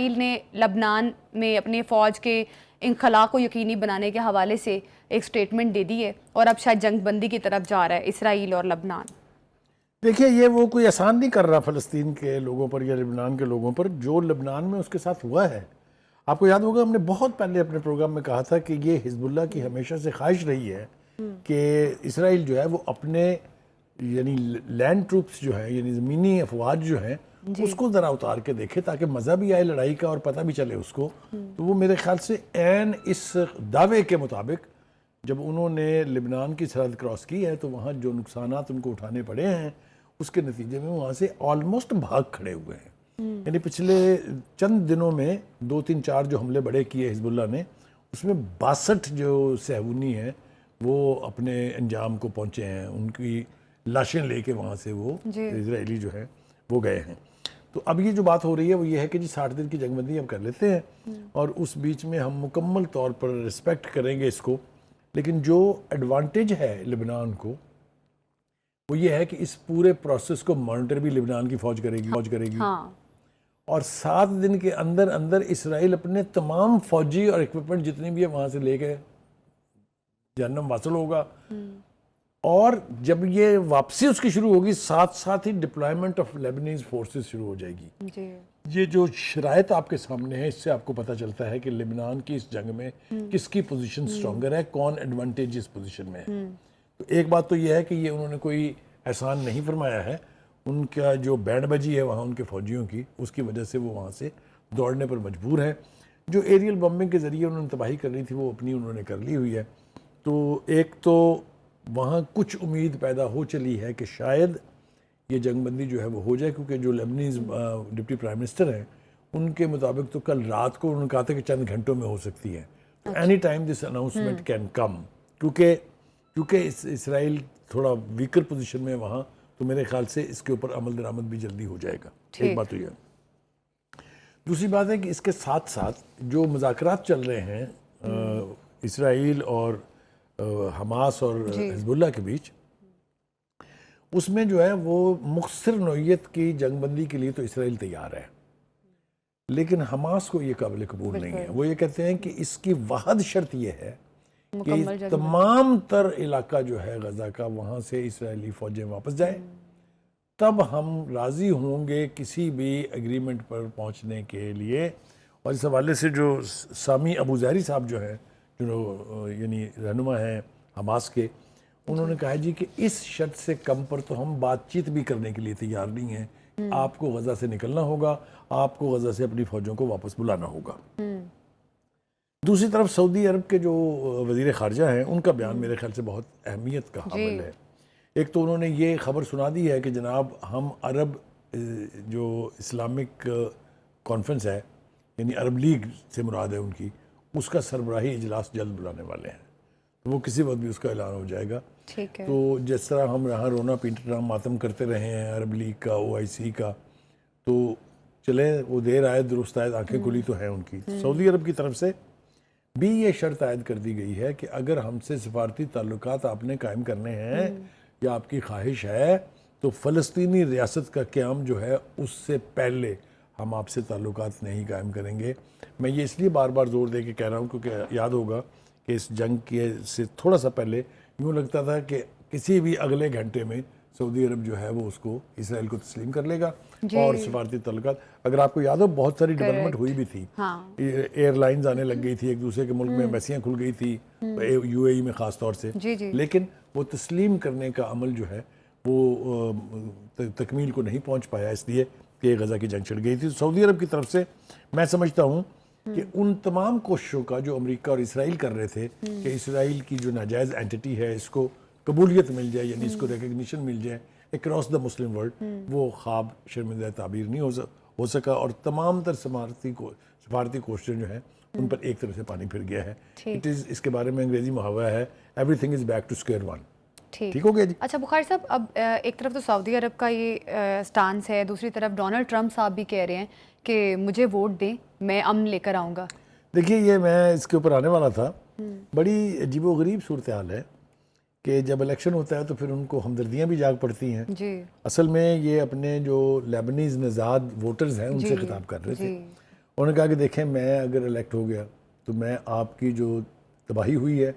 نے لبنان میں اپنے فوج کے انخلا کو یقینی بنانے کے حوالے سے ایک سٹیٹمنٹ دے دی ہے اور اب شاید جنگ بندی کی طرف جا رہا ہے اسرائیل اور لبنان. دیکھیے یہ وہ کوئی احسان نہیں کر رہا فلسطین کے لوگوں پر یا لبنان کے لوگوں پر. جو لبنان میں اس کے ساتھ ہوا ہے, آپ کو یاد ہوگا ہم نے بہت پہلے اپنے پروگرام میں کہا تھا کہ یہ حزب اللہ کی ہمیشہ سے خواہش رہی ہے کہ اسرائیل جو ہے وہ اپنے یعنی لینڈ ٹروپس جو ہیں یعنی زمینی افواج جو ہیں اس کو ذرا اتار کے دیکھے تاکہ مزہ بھی آئے لڑائی کا اور پتہ بھی چلے اس کو. تو وہ میرے خیال سے عین اس دعوے کے مطابق جب انہوں نے لبنان کی سرحد کراس کی ہے تو وہاں جو نقصانات ان کو اٹھانے پڑے ہیں اس کے نتیجے میں وہاں سے آلموسٹ بھاگ کھڑے ہوئے ہیں. یعنی پچھلے چند دنوں میں 2-3-4 جو حملے بڑے کیے حزب اللہ نے, اس میں 62 جو صہیونی ہیں وہ اپنے انجام کو پہنچے ہیں. ان کی لاشیں لے کے وہاں سے وہ اسرائیلی جو ہے وہ گئے ہیں. تو اب یہ جو بات ہو رہی ہے وہ یہ ہے کہ جی 60 دن کی جنگ بندی ہم کر لیتے ہیں اور اس بیچ میں ہم مکمل طور پر رسپیکٹ کریں گے اس کو. لیکن جو ایڈوانٹیج ہے لبنان کو وہ یہ ہے کہ اس پورے پروسیس کو مانیٹر بھی لبنان کی فوج کرے گی اور 7 دن کے اندر اندر اسرائیل اپنے تمام فوجی اور اکوپمنٹ جتنی بھی ہے وہاں سے لے کے جہنم واصل ہوگا. اور جب یہ واپسی اس کی شروع ہوگی ساتھ ساتھ ہی ڈپلائمنٹ آف لیبنیز فورسز شروع ہو جائے گی. یہ جو شرائط آپ کے سامنے ہے اس سے آپ کو پتہ چلتا ہے کہ لبنان کی اس جنگ میں کس کی پوزیشن سٹرونگر ہے, کون ایڈوانٹیج اس پوزیشن میں ہے. تو ایک بات تو یہ ہے کہ یہ انہوں نے کوئی احسان نہیں فرمایا ہے. ان کا جو بینڈ بجی ہے وہاں ان کے فوجیوں کی, اس کی وجہ سے وہ وہاں سے دوڑنے پر مجبور ہیں. جو ایریل بمبنگ کے ذریعے انہوں نے تباہی کرنی تھی وہ اپنی انہوں نے کر لی ہوئی ہے. تو ایک تو وہاں کچھ امید پیدا ہو چلی ہے کہ شاید یہ جنگ بندی جو ہے وہ ہو جائے, کیونکہ جو لیبنیز ڈپٹی پرائم منسٹر ہیں ان کے مطابق تو کل رات کو انہوں نے کہا تھا کہ چند گھنٹوں میں ہو سکتی ہے. Any time this announcement can come, کیونکہ اسرائیل تھوڑا ویکر پوزیشن میں وہاں, تو میرے خیال سے اس کے اوپر عمل درآمد بھی جلدی ہو جائے گا. ایک بات تو یہ ہے. دوسری بات ہے کہ اس کے ساتھ ساتھ جو مذاکرات چل رہے ہیں اسرائیل اور حماس اور حزب اللہ کے بیچ, اس میں جو ہے وہ مختصر نوعیت کی جنگ بندی کے لیے تو اسرائیل تیار ہے, لیکن حماس کو یہ قابل قبول نہیں ہے. وہ یہ کہتے ہیں کہ اس کی واحد شرط یہ ہے کہ تمام تر علاقہ جو ہے غزہ کا وہاں سے اسرائیلی فوجیں واپس جائیں, تب ہم راضی ہوں گے کسی بھی ایگریمنٹ پر پہنچنے کے لیے. اور اس حوالے سے جو سامی ابو زہری صاحب جو ہیں جو یعنی رہنما ہیں حماس کے, انہوں نے کہا جی کہ اس شرط سے کم پر تو ہم بات چیت بھی کرنے کے لیے تیار نہیں ہیں. آپ کو غزہ سے نکلنا ہوگا, آپ کو غزہ سے اپنی فوجوں کو واپس بلانا ہوگا. دوسری طرف سعودی عرب کے جو وزیر خارجہ ہیں ان کا بیان میرے خیال سے بہت اہمیت کا حامل ہے. ایک تو انہوں نے یہ خبر سنا دی ہے کہ جناب ہم عرب جو اسلامک کانفرنس ہے یعنی عرب لیگ سے مراد ہے ان کی, اس کا سربراہی اجلاس جلد بلانے والے ہیں. وہ کسی وقت بھی اس کا اعلان ہو جائے گا. تو جس طرح ہم یہاں رونا پیٹنا ماتم کرتے رہے ہیں عرب لیگ کا, OIC کا, تو چلیں وہ دیر آئے درست آئے, آنکھیں کھلی تو ہیں ان کی. سعودی عرب کی طرف سے بھی یہ شرط عائد کر دی گئی ہے کہ اگر ہم سے سفارتی تعلقات آپ نے قائم کرنے ہیں یا آپ کی خواہش ہے تو فلسطینی ریاست کا قیام جو ہے اس سے پہلے ہم آپ سے تعلقات نہیں قائم کریں گے. میں یہ اس لیے بار بار زور دے کے کہہ رہا ہوں کیونکہ یاد ہوگا کہ اس جنگ کے سے تھوڑا سا پہلے یوں لگتا تھا کہ کسی بھی اگلے گھنٹے میں سعودی عرب جو ہے وہ اس کو اسرائیل کو تسلیم کر لے گا اور سفارتی تعلقات. اگر آپ کو یاد ہو بہت ساری ڈیولپمنٹ ہوئی بھی تھی, ایئر لائنز آنے لگ گئی تھی, ایک دوسرے کے ملک میں ایمبیسیاں کھل گئی تھی UAE میں خاص طور سے, لیکن وہ تسلیم کرنے کا عمل جو ہے وہ تکمیل کو نہیں پہنچ پایا اس لیے کہ غزہ کی جنگ چھڑ گئی تھی. سعودی عرب کی طرف سے میں سمجھتا ہوں کہ ان تمام کوششوں کا جو امریکہ اور اسرائیل کر رہے تھے کہ اسرائیل کی جو ناجائز اینٹیٹی ہے اس کو قبولیت مل جائے یعنی اس کو ریکگنیشن مل جائے اکراس دا مسلم ورلڈ, وہ خواب شرمندہ تعبیر نہیں ہو سکا اور تمام تر سفارتی کوششیں جو ہیں ان پر ایک طرح سے پانی پھر گیا ہے. اس کے بارے میں انگریزی محاورہ ہے everything is back to square one. ٹھیک ہو گیا جی. اچھا بخاری صاحب, اب ایک طرف تو سعودی عرب کا یہ سٹانس ہے, دوسری طرف ڈونلڈ ٹرمپ صاحب بھی کہہ رہے ہیں کہ مجھے ووٹ دیں میں امن لے کر آؤں گا. دیکھیے یہ میں اس کے اوپر آنے والا تھا. بڑی عجیب و غریب صورتحال ہے کہ جب الیکشن ہوتا ہے تو پھر ان کو ہمدردیاں بھی جاگ پڑتی ہیں. اصل میں یہ اپنے جو لیبنیز نژاد ووٹرز ہیں ان سے خطاب کر رہے تھے انہوں نے کہا کہ دیکھیں میں اگر الیکٹ ہو گیا تو میں آپ کی جو تباہی ہوئی ہے،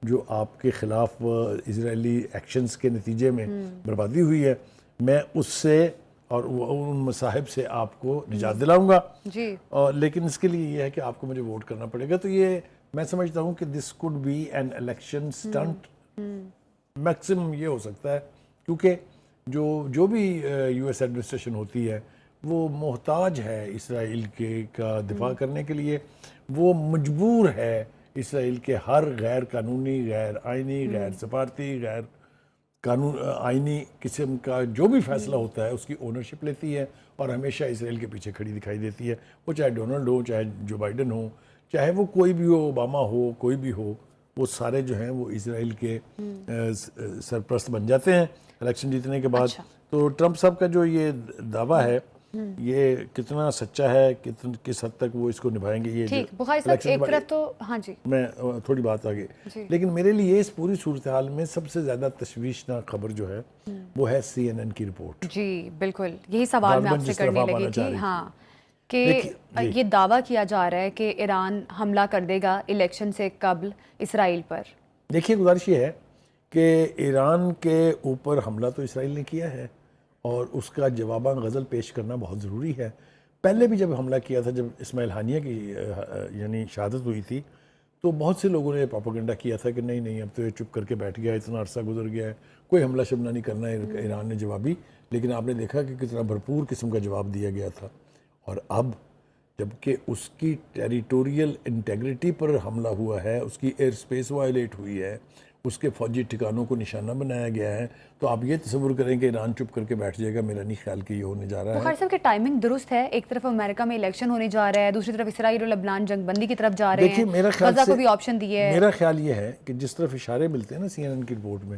جو آپ کے خلاف اسرائیلی ایکشنز کے نتیجے میں بربادی ہوئی ہے، میں اس سے اور ان مصاحب سے آپ کو نجات دلاؤں گا، جی لیکن اس کے لیے یہ ہے کہ آپ کو مجھے ووٹ کرنا پڑے گا. تو یہ میں سمجھتا ہوں کہ this could be an election stunt. Maximum یہ ہو سکتا ہے کیونکہ جو بھی یو ایس ایڈمنسٹریشن ہوتی ہے وہ محتاج ہے اسرائیل کے کا دفاع کرنے کے لیے. وہ مجبور ہے اسرائیل کے ہر غیر قانونی، غیر آئینی، غیر سفارتی، غیر قانون آئینی قسم کا جو بھی فیصلہ ہوتا ہے اس کی اونرشپ لیتی ہے اور ہمیشہ اسرائیل کے پیچھے کھڑی دکھائی دیتی ہے. وہ چاہے ڈونلڈ ہو، چاہے جو بائیڈن ہو، چاہے وہ کوئی بھی ہو، اوباما ہو، کوئی بھی ہو، وہ سارے جو ہیں وہ اسرائیل کے سرپرست بن جاتے ہیں الیکشن جیتنے کے بعد. تو ٹرمپ صاحب کا جو یہ دعویٰ ہے یہ کتنا سچا ہے، کس حد تک وہ اس کو نبھائیں گے، یہ ٹھیک. بخاری صاحب ایک طرف تو ہاں جی میں تھوڑی بات آگے، لیکن میرے لیے اس پوری صورتحال میں سب سے زیادہ تشویشناک خبر جو ہے وہ ہے CNN کی رپورٹ. جی بالکل یہی سوال میں آپ سے کرنے لگی تھی. ہاں کہ یہ دعویٰ کیا جا رہا ہے کہ ایران حملہ کر دے گا الیکشن سے قبل اسرائیل پر. دیکھیے گزارش یہ ہے کہ ایران کے اوپر حملہ تو اسرائیل نے کیا ہے اور اس کا جواباً غزل پیش کرنا بہت ضروری ہے. پہلے بھی جب حملہ کیا تھا، جب اسماعیل ہانیہ کی یعنی شہادت ہوئی تھی، تو بہت سے لوگوں نے پروپیگنڈا کیا تھا کہ نہیں اب تو یہ چپ کر کے بیٹھ گیا، اتنا عرصہ گزر گیا ہے، کوئی حملہ شملہ نہیں کرنا ہے ایران نے جوابی. لیکن آپ نے دیکھا کہ کتنا بھرپور قسم کا جواب دیا گیا تھا. اور اب جبکہ اس کی ٹیریٹوریل انٹیگریٹی پر حملہ ہوا ہے، اس کی ایئر سپیس وائلیٹ ہوئی ہے، اس کے فوجی ٹھکانوں کو نشانہ بنایا گیا ہے، تو آپ یہ تصور کریں کہ ایران چپ کر کے بیٹھ جائے گا، میرا نہیں خیال کہ یہ ہونے جا رہا ہے. بخاری صاحب کی ٹائمنگ درست ہے. ایک طرف امریکہ میں الیکشن ہونے جا رہا ہے، دوسری طرف اسرائیل اور لبنان جنگ بندی کی طرف جا رہے ہیں. غزہ کو بھی آپشن دیے ہے. میرا خیال یہ ہے کہ جس طرف اشارے ملتے ہیں نا CNN کی رپورٹ میں،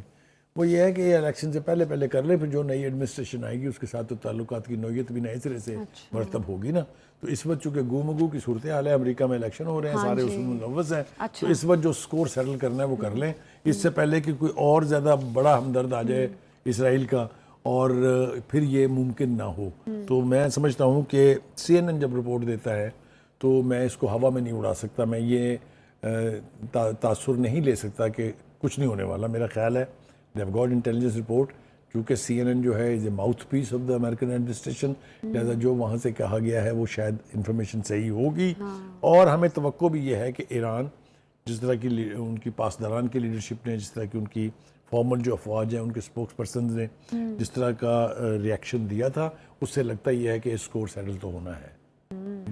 وہ یہ ہے کہ یہ الیکشن سے پہلے کر لے، پھر جو نئی ایڈمنسٹریشن آئے گی اس کے ساتھ تو تعلقات کی نوعیت بھی نئے سرے سے مرتب ہوگی نا. تو اس وقت چونکہ گو کی صورتحال ہے، امریکہ میں الیکشن ہو رہے ہیں، سارے اس میں ملوث ہیں، تو اس وقت جو سکور سیٹل کرنا ہے وہ کر لیں، اس سے پہلے کہ کوئی اور زیادہ بڑا ہمدرد آ جائے اسرائیل کا اور پھر یہ ممکن نہ ہو. تو میں سمجھتا ہوں کہ CNN جب رپورٹ دیتا ہے تو میں اس کو ہوا میں نہیں اڑا سکتا، میں یہ تاثر نہیں لے سکتا کہ کچھ نہیں ہونے والا. میرا خیال ہے they have got intelligence report، کیونکہ CNN جو ہے is a mouthpiece of the American administration, لہذا جو وہاں سے کہا گیا ہے وہ شاید انفارمیشن صحیح ہوگی. اور ہمیں توقع بھی یہ ہے کہ ایران جس طرح کی ان کی پاسداران کی لیڈرشپ نے، جس طرح کی ان کی فارمل جو افواج ہیں، ان کے اسپوکس پرسنز نے جس طرح کا ریئیکشن دیا تھا، اس سے لگتا یہ ہے کہ اسکور سیٹل تو ہونا ہے.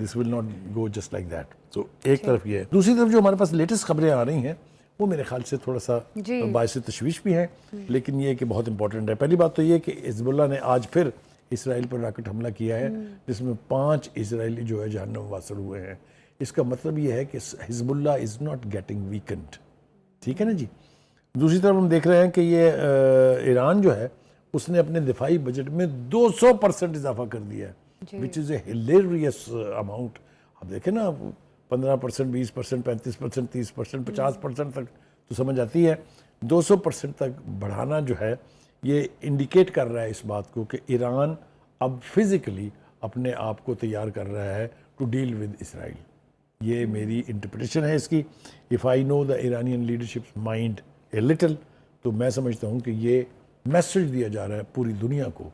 This will not go just like that. تو ایک طرف یہ ہے. دوسری طرف جو ہمارے پاس لیٹسٹ خبریں آ رہی ہیں وہ میرے خیال سے تھوڑا سا باعث تشویش بھی ہیں، لیکن یہ کہ بہت امپورٹنٹ ہے. پہلی بات تو یہ کہ حزب اللہ نے آج پھر اسرائیل پر راکٹ حملہ کیا ہے، جس میں 5 اسرائیلی جو ہے جہنم واصل ہوئے ہیں. اس کا مطلب یہ ہے کہ حزب اللہ از ناٹ گیٹنگ ویکنڈ. ٹھیک ہے نا جی. دوسری طرف ہم دیکھ رہے ہیں کہ یہ ایران جو ہے اس نے اپنے دفاعی بجٹ میں 200% اضافہ کر دیا ہے، وچ از اے ہلیریس اماؤنٹ. اب دیکھیں نا 15%، 20%، 35%، 30%، 50% تک تو سمجھ آتی ہے. 200% تک بڑھانا جو ہے یہ انڈیکیٹ کر رہا ہے اس بات کو کہ ایران اب فزیکلی اپنے آپ کو تیار کر رہا ہے ٹو ڈیل ود اسرائیل. یہ میری انٹرپریٹیشن ہے اس کی. If I know the Iranian leadership mind a little, تو میں سمجھتا ہوں کہ یہ میسج دیا جا رہا ہے پوری دنیا کو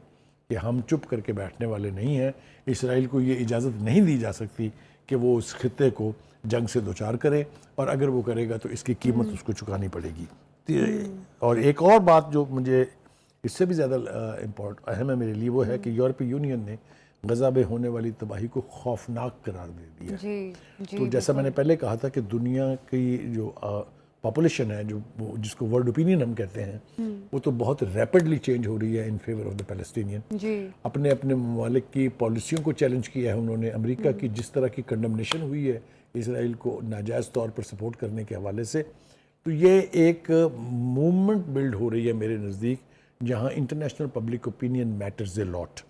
کہ ہم چپ کر کے بیٹھنے والے نہیں ہیں. اسرائیل کو یہ اجازت نہیں دی جا سکتی کہ وہ اس خطے کو جنگ سے دوچار کرے، اور اگر وہ کرے گا تو اس کی قیمت اس کو چکانی پڑے گی. اور ایک اور بات جو مجھے اس سے بھی زیادہ اہم ہے میرے لیے، وہ ہے کہ یورپی یونین نے غزہ میں ہونے والی تباہی کو خوفناک قرار دے دیا. تو جیسا میں نے پہلے کہا تھا کہ دنیا کی جو پاپولیشن ہے، جس کو ورلڈ اوپینین ہم کہتے ہیں، وہ تو بہت ریپڈلی چینج ہو رہی ہے in favour of the Palestinian. اپنے ممالک کی پالیسیوں کو چیلنج کیا ہے انہوں نے. امریکہ کی جس طرح کی کنڈمنیشن ہوئی ہے اسرائیل کو ناجائز طور پر سپورٹ کرنے کے حوالے سے، تو یہ ایک موومنٹ بلڈ ہو رہی ہے میرے نزدیک، جہاں انٹرنیشنل پبلک اوپینین میٹرز اے لاٹ.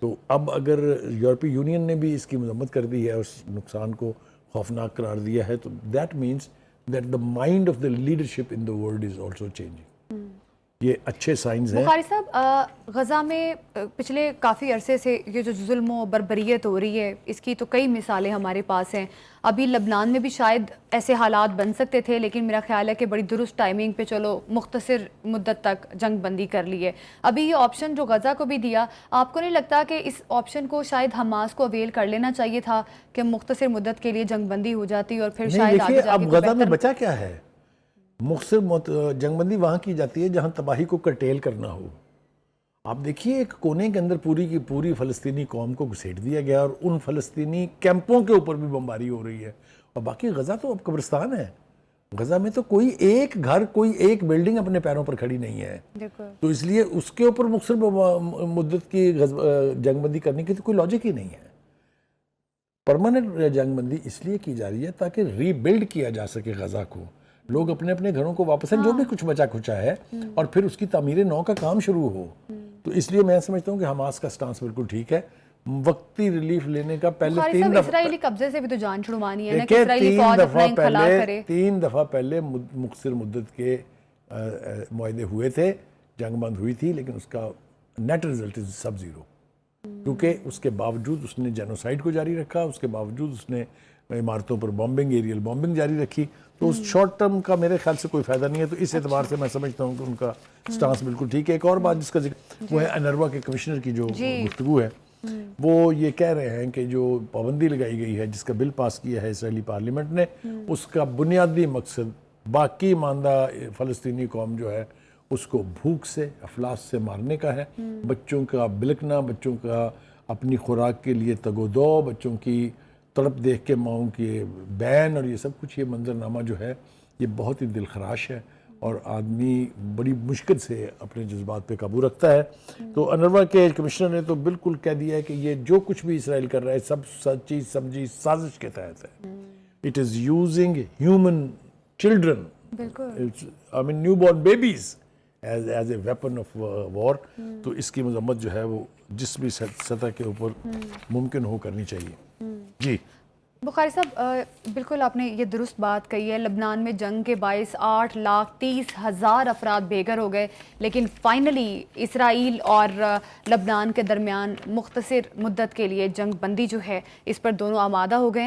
تو اب اگر یورپی یونین نے بھی اس کی مذمت کر دی ہے، اس نقصان کو خوفناک قرار دیا ہے، تو that means that the mind of the leadership in the world is also changing. یہ اچھے سائنز ہیں. بخاری صاحب، غزہ میں پچھلے کافی عرصے سے یہ جو ظلم و بربریت ہو رہی ہے اس کی تو کئی مثالیں ہمارے پاس ہیں. ابھی لبنان میں بھی شاید ایسے حالات بن سکتے تھے، لیکن میرا خیال ہے کہ بڑی درست ٹائمنگ پہ چلو مختصر مدت تک جنگ بندی کر لی ہے. ابھی یہ آپشن جو غزہ کو بھی دیا، آپ کو نہیں لگتا کہ اس آپشن کو شاید حماس کو اویل کر لینا چاہیے تھا کہ مختصر مدت کے لیے جنگ بندی ہو جاتی اور پھر نہیں شاید آگے دیکھیے، جا کے اب کوئی غزہ میں بہتر بچا کیا ہے؟ مختصر جنگ بندی وہاں کی جاتی ہے جہاں تباہی کو کرٹیل کرنا ہو. آپ دیکھیے ایک کونے کے اندر پوری کی پوری فلسطینی قوم کو گھسیٹ دیا گیا اور ان فلسطینی کیمپوں کے اوپر بھی بمباری ہو رہی ہے. اور باقی غزہ تو اب قبرستان ہے. غزہ میں تو کوئی ایک گھر، کوئی ایک بلڈنگ اپنے پیروں پر کھڑی نہیں ہے. تو اس لیے اس کے اوپر مختصر مدت کی جنگ بندی کرنے کی تو کوئی لاجک ہی نہیں ہے. پرماننٹ جنگ بندی اس لیے کی جا رہی ہے تاکہ ری بلڈ کیا جا سکے غزہ کو، لوگ اپنے اپنے گھروں کو واپس جو بھی کچھ بچا کھچا ہے، اور پھر اس کی تعمیر نو کا کام شروع ہو. تو اس لیے میں سمجھتا ہوں کہ حماس کا سٹانس بالکل ٹھیک ہے. وقتی ریلیف لینے کا پہلے تین دفعہ اسرائیلی قبضے سے بھی تو جان چھڑوانی ہے نا کہ اسرائیلی فوج اپنا انخلا کرے. 3 دفعہ پہلے مختصر مدت کے معاہدے ہوئے تھے، جنگ بند ہوئی تھی، لیکن اس کا نیٹ رزلٹ سب زیرو. کیونکہ اس کے باوجود اس نے جینوسائیڈ کو جاری رکھا، اس کے باوجود اس نے عمارتوں پر بامبنگ، ایریل بامبنگ جاری رکھی. تو اس شارٹ ٹرم کا میرے خیال سے کوئی فائدہ نہیں ہے. تو اس اعتبار سے میں سمجھتا ہوں کہ ان کا سٹانس بالکل ٹھیک ہے. ایک اور بات جس کا ذکر وہ ہے انروا کے کمشنر کی جو گفتگو ہے، وہ یہ کہہ رہے ہیں کہ جو پابندی لگائی گئی ہے، جس کا بل پاس کیا ہے اسرائیلی پارلیمنٹ نے، اس کا بنیادی مقصد باقی ماندہ فلسطینی قوم جو ہے اس کو بھوک سے، افلاس سے مارنے کا ہے. بچوں کا بلکنا، بچوں کا اپنی خوراک کے لیے تگ و دو، بچوں کی تڑپ دیکھ کے ماؤں کے بین، اور یہ سب کچھ، یہ منظرنامہ جو ہے یہ بہت ہی دلخراش ہے اور آدمی بڑی مشکل سے اپنے جذبات پہ قابو رکھتا ہے. تو انروا کے کمشنر نے تو بالکل کہہ دیا ہے کہ یہ جو کچھ بھی اسرائیل کر رہا ہے سب سچی سمجھی سازش کے تحت ہے. It is using human children, I mean newborn babies as a weapon of war. تو اس کی مذمت جو ہے وہ جس بھی سطح کے اوپر ممکن ہو کرنی چاہیے. جی بخاری صاحب، بالکل آپ نے یہ درست بات کہی ہے. لبنان میں جنگ کے باعث 8,30,000 افراد بے گھر ہو گئے، لیکن فائنلی اسرائیل اور لبنان کے درمیان مختصر مدت کے لیے جنگ بندی جو ہے اس پر دونوں آمادہ ہو گئے ہیں.